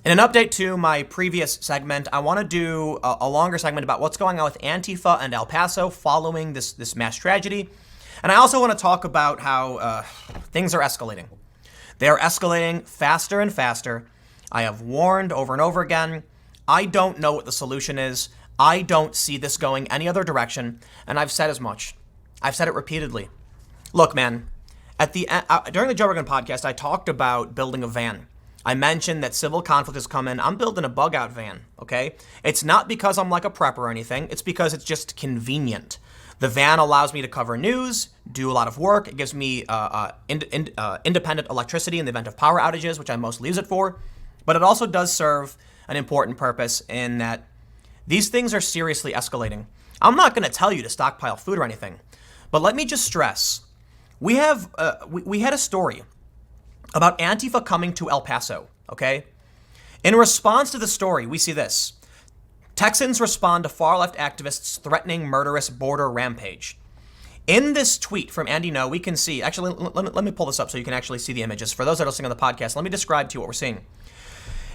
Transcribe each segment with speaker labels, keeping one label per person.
Speaker 1: In an update to my previous segment, I want to do a longer segment about what's going on with Antifa and El Paso following this mass tragedy. And I also want to talk about how things are escalating. They are escalating faster and faster. I have warned over and over again. I don't know what the solution is. I don't see this going any other direction. And I've said as much. I've said it repeatedly. Look, man, during the Joe Rogan podcast, I talked about building a van. I mentioned that civil conflict is coming. I'm building a bug out van, okay? It's not because I'm like a prepper or anything. It's because it's just convenient. The van allows me to cover news, do a lot of work. It gives me independent electricity in the event of power outages, which I mostly use it for. But it also does serve an important purpose in that these things are seriously escalating. I'm not going to tell you to stockpile food or anything, but let me just stress, we had a story about Antifa coming to El Paso, okay? In response to the story, we see this. Texans respond to far-left activists threatening murderous border rampage. In this tweet from Andy No, we can see, actually, let me pull this up so you can actually see the images. For those that are listening on the podcast, let me describe to you what we're seeing.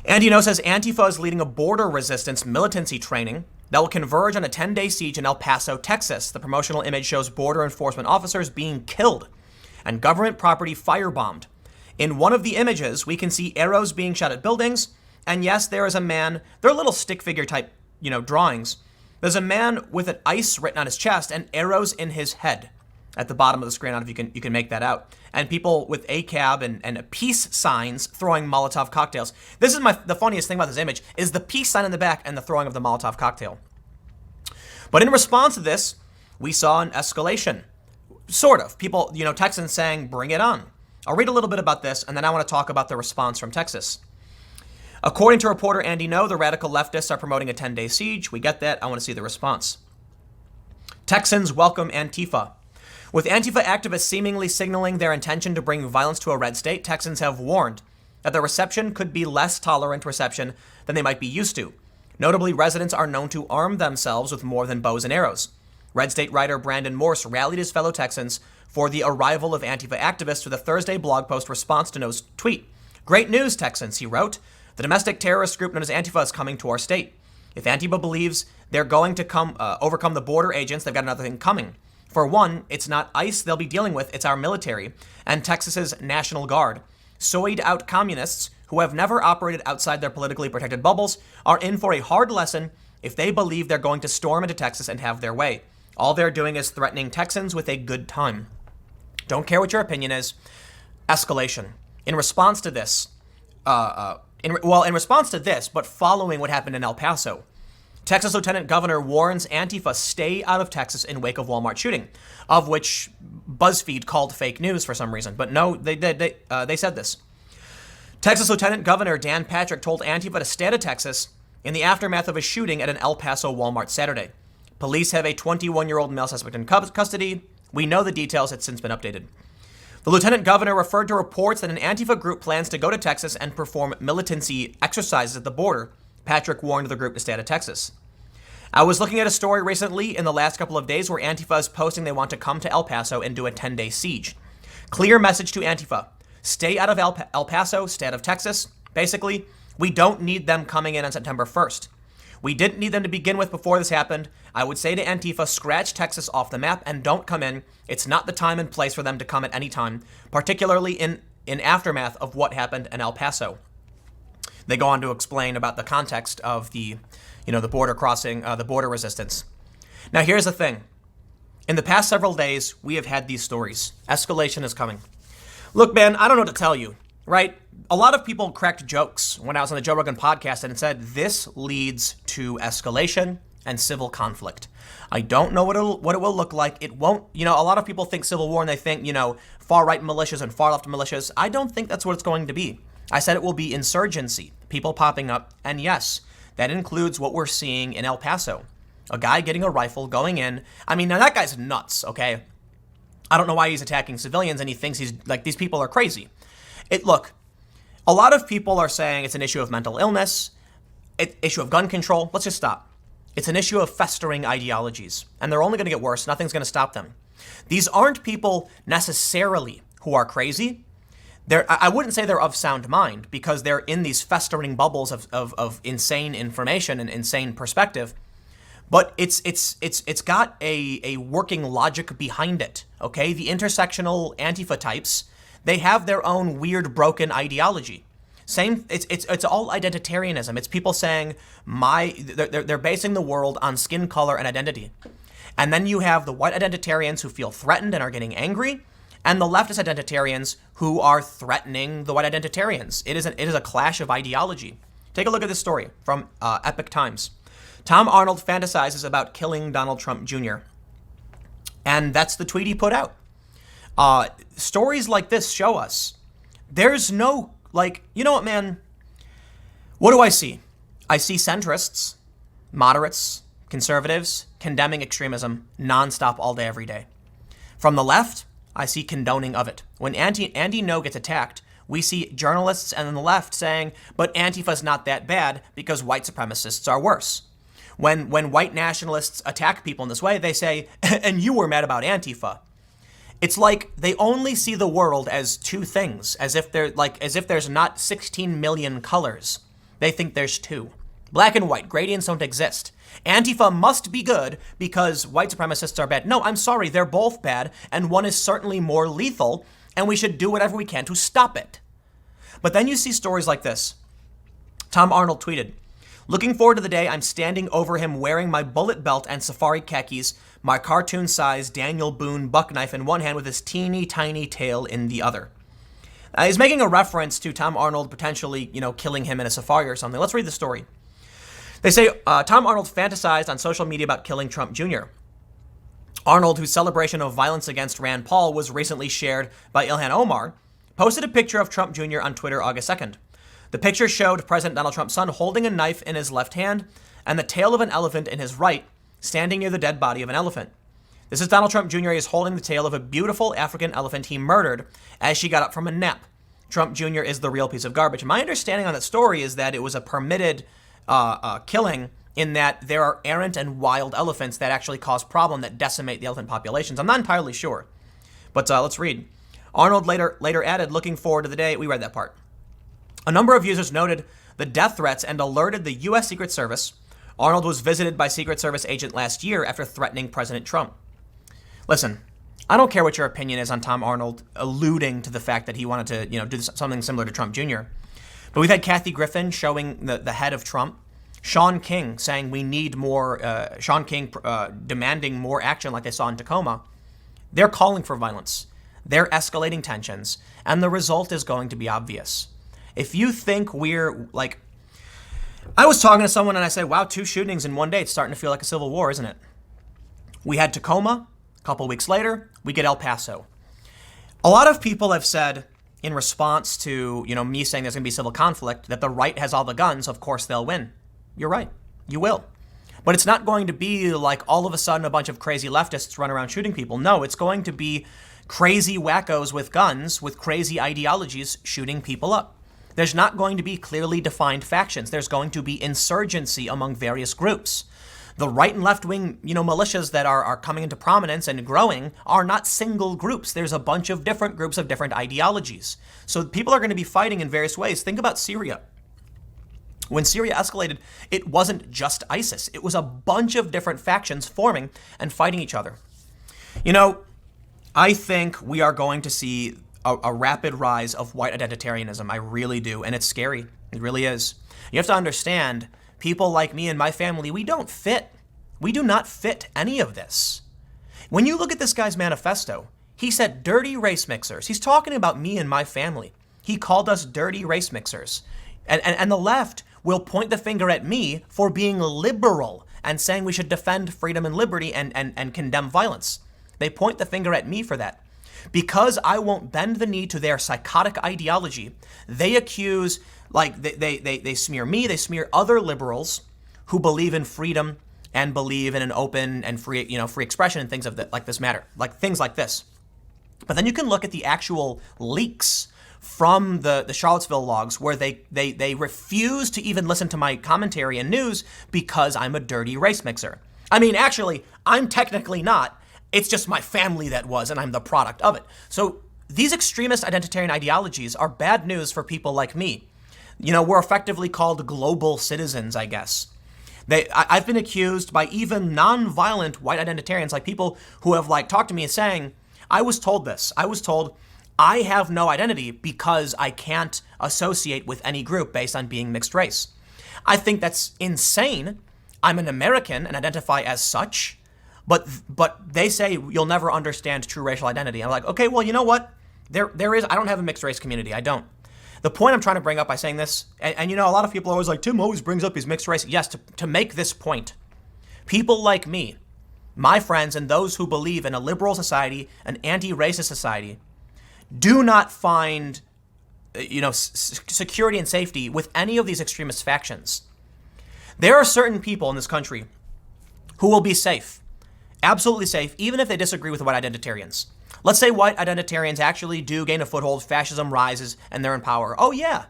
Speaker 1: Andy No says Antifa is leading a border resistance militancy training that will converge on a 10-day siege in El Paso, Texas. The promotional image shows border enforcement officers being killed and government property firebombed. In one of the images, we can see arrows being shot at buildings. And yes, there is a man. They're little stick figure type, drawings. There's a man with an ice written on his chest and arrows in his head at the bottom of the screen. I don't know if you can make that out. And people with ACAB and peace signs throwing Molotov cocktails. This is the funniest thing about this image is the peace sign in the back and the throwing of the Molotov cocktail. But in response to this, we saw an escalation. Sort of. People, Texans saying, bring it on. I'll read a little bit about this, and then I want to talk about the response from Texas. According to reporter Andy No, the radical leftists are promoting a 10-day siege. We get that. I want to see the response. Texans welcome Antifa. With Antifa activists seemingly signaling their intention to bring violence to a red state, Texans have warned that the reception could be less tolerant reception than they might be used to. Notably, residents are known to arm themselves with more than bows and arrows. Red State writer Brandon Morse rallied his fellow Texans for the arrival of Antifa activists with a Thursday blog post response to No's tweet. Great news, Texans, he wrote. The domestic terrorist group known as Antifa is coming to our state. If Antifa believes they're going to overcome the border agents, they've got another thing coming. For one, it's not ICE they'll be dealing with, it's our military and Texas's National Guard. Soyed out communists who have never operated outside their politically protected bubbles are in for a hard lesson if they believe they're going to storm into Texas and have their way. All they're doing is threatening Texans with a good time. Don't care what your opinion is. Escalation. In response to this, but following what happened in El Paso, Texas Lieutenant Governor warns Antifa stay out of Texas in wake of Walmart shooting, of which BuzzFeed called fake news for some reason. But no, they said this. Texas Lieutenant Governor Dan Patrick told Antifa to stay out of Texas in the aftermath of a shooting at an El Paso Walmart Saturday. Police have a 21-year-old male suspect in custody. We know the details. It's since been updated. The lieutenant governor referred to reports that an Antifa group plans to go to Texas and perform militancy exercises at the border. Patrick warned the group to stay out of Texas. I was looking at a story recently in the last couple of days where Antifa is posting they want to come to El Paso and do a 10-day siege. Clear message to Antifa. Stay out of El Paso, stay out of Texas. Basically, we don't need them coming in on September 1st. We didn't need them to begin with before this happened. I would say to Antifa, scratch Texas off the map and don't come in. It's not the time and place for them to come at any time, particularly in aftermath of what happened in El Paso. They go on to explain about the context of the border crossing, the border resistance. Now, here's the thing. In the past several days, we have had these stories. Escalation is coming. Look, man, I don't know what to tell you, right? A lot of people cracked jokes when I was on the Joe Rogan podcast and said this leads to escalation and civil conflict. I don't know what it will look like. It won't, a lot of people think civil war and they think, far-right militias and far-left militias. I don't think that's what it's going to be. I said it will be insurgency, people popping up, and yes, that includes what we're seeing in El Paso. A guy getting a rifle, going in. I mean, now that guy's nuts, okay? I don't know why he's attacking civilians and he thinks these people are crazy. Look, a lot of people are saying it's an issue of mental illness, issue of gun control. Let's just stop. It's an issue of festering ideologies, and they're only going to get worse. Nothing's going to stop them. These aren't people necessarily who are crazy. I wouldn't say they're of sound mind because they're in these festering bubbles of insane information and insane perspective. But it's got a working logic behind it. Okay, the intersectional Antifa types, they have their own weird broken ideology. Same, it's all identitarianism. It's people saying they're basing the world on skin color and identity. And then you have the white identitarians who feel threatened and are getting angry, and the leftist identitarians who are threatening the white identitarians. It is a clash of ideology. Take a look at this story from Epoch Times. Tom Arnold fantasizes about killing Donald Trump Jr. And that's the tweet he put out. Stories like this show us there's no, you know what, man? What do I see? I see centrists, moderates, conservatives condemning extremism nonstop all day, every day. From the left, I see condoning of it. When Andy No gets attacked, we see journalists and the left saying, but Antifa's not that bad because white supremacists are worse. When white nationalists attack people in this way, they say, and you were mad about Antifa. It's like they only see the world as two things, as if there's not 16 million colors. They think there's two. Black and white, gradients don't exist. Antifa must be good because white supremacists are bad. No, I'm sorry, they're both bad, and one is certainly more lethal, and we should do whatever we can to stop it. But then you see stories like this. Tom Arnold tweeted, "Looking forward to the day I'm standing over him wearing my bullet belt and safari khakis, my cartoon-sized Daniel Boone buck knife in one hand with his teeny tiny tail in the other." He's making a reference to Tom Arnold potentially, killing him in a safari or something. Let's read the story. They say Tom Arnold fantasized on social media about killing Trump Jr. Arnold, whose celebration of violence against Rand Paul was recently shared by Ilhan Omar, posted a picture of Trump Jr. on Twitter August 2nd. The picture showed President Donald Trump's son holding a knife in his left hand and the tail of an elephant in his right, standing near the dead body of an elephant. This is Donald Trump Jr. is holding the tail of a beautiful African elephant he murdered as she got up from a nap. Trump Jr. is the real piece of garbage. My understanding on that story is that it was a permitted killing in that there are errant and wild elephants that actually cause problem that decimate the elephant populations. I'm not entirely sure, but let's read. Arnold later added, "Looking forward to the day," we read that part. A number of users noted the death threats and alerted the U.S. Secret Service. Arnold was visited by Secret Service agent last year after threatening President Trump. Listen, I don't care what your opinion is on Tom Arnold alluding to the fact that he wanted to, do something similar to Trump Jr. But we've had Kathy Griffin showing the head of Trump, Sean King saying we need more, Sean King demanding more action like they saw in Tacoma. They're calling for violence. They're escalating tensions, and the result is going to be obvious. If you think we're I was talking to someone and I said, wow, 2 shootings in one day. It's starting to feel like a civil war, isn't it? We had Tacoma. A couple weeks later, we get El Paso. A lot of people have said in response to, me saying there's going to be civil conflict, that the right has all the guns. Of course, they'll win. You're right. You will. But it's not going to be like all of a sudden a bunch of crazy leftists run around shooting people. No, it's going to be crazy wackos with guns, with crazy ideologies shooting people up. There's not going to be clearly defined factions. There's going to be insurgency among various groups. The right and left-wing, militias that are coming into prominence and growing are not single groups. There's a bunch of different groups of different ideologies. So people are going to be fighting in various ways. Think about Syria. When Syria escalated, it wasn't just ISIS. It was a bunch of different factions forming and fighting each other. I think we are going to see a rapid rise of white identitarianism. I really do. And it's scary. It really is. You have to understand, people like me and my family, we don't fit. We do not fit any of this. When you look at this guy's manifesto, he said dirty race mixers. He's talking about me and my family. He called us dirty race mixers. And the left will point the finger at me for being liberal and saying we should defend freedom and liberty and condemn violence. They point the finger at me for that. Because I won't bend the knee to their psychotic ideology, they accuse, they smear me, they smear other liberals who believe in freedom and believe in an open and free expression and things like this matter, like things like this. But then you can look at the actual leaks from the Charlottesville logs where they refuse to even listen to my commentary and news because I'm a dirty race mixer. I mean, actually, I'm technically not. It's just my family that was, and I'm the product of it. So these extremist identitarian ideologies are bad news for people like me. We're effectively called global citizens, I guess. I've been accused by even non-violent white identitarians, like people who have talked to me saying, I was told this. I was told I have no identity because I can't associate with any group based on being mixed race. I think that's insane. I'm an American and identify as such, but they say you'll never understand true racial identity. I'm like, okay, well, you know what? There is. I don't have a mixed race community. I don't. The point I'm trying to bring up by saying this, and a lot of people are always like, Tim always brings up his mixed race. Yes, to make this point, people like me, my friends, and those who believe in a liberal society, an anti-racist society, do not find, security and safety with any of these extremist factions. There are certain people in this country who will be safe, absolutely safe, even if they disagree with white identitarians. Let's say white identitarians actually do gain a foothold, fascism rises, and they're in power. Oh yeah,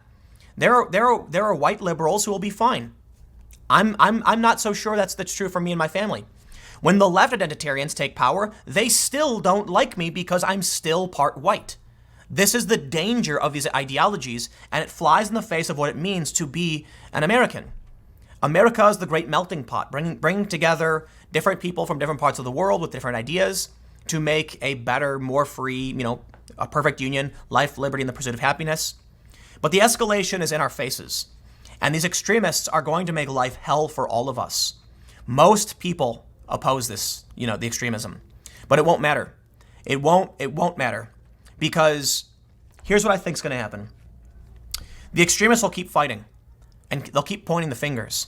Speaker 1: there are white liberals who will be fine. I'm not so sure that's true for me and my family. When the left identitarians take power, they still don't like me because I'm still part white. This is the danger of these ideologies, and it flies in the face of what it means to be an American. America is the great melting pot, bringing together different people from different parts of the world with different ideas to make a better, more free, a perfect union, life, liberty, and the pursuit of happiness. But the escalation is in our faces. And these extremists are going to make life hell for all of us. Most people oppose this, the extremism. But it won't matter. It won't matter. Because here's what I think is going to happen. The extremists will keep fighting. And they'll keep pointing the fingers.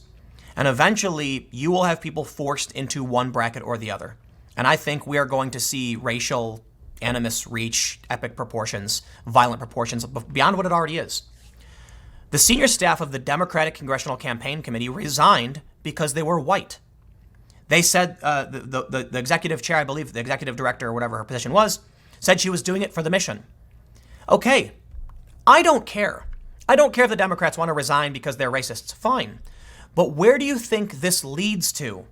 Speaker 1: And eventually, you will have people forced into one bracket or the other. And I think we are going to see racial animus reach epic proportions, violent proportions, beyond what it already is. The senior staff of the Democratic Congressional Campaign Committee resigned because they were white. They said, the executive chair, I believe, the executive director or whatever her position was, said she was doing it for the mission. Okay, I don't care. I don't care if the Democrats want to resign because they're racists. Fine. But where do you think this leads to?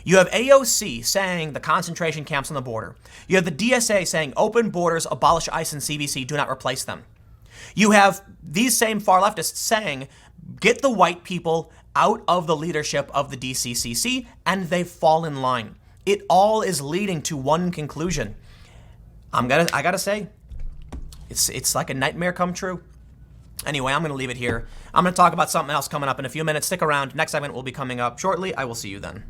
Speaker 1: You have AOC saying the concentration camps on the border. You have the DSA saying open borders, abolish ICE and CBC, do not replace them. You have these same far leftists saying get the white people out of the leadership of the DCCC, and they fall in line. It all is leading to one conclusion. I gotta say, it's like a nightmare come true. Anyway, I'm gonna leave it here. I'm gonna talk about something else coming up in a few minutes. Stick around. Next segment will be coming up shortly. I will see you then.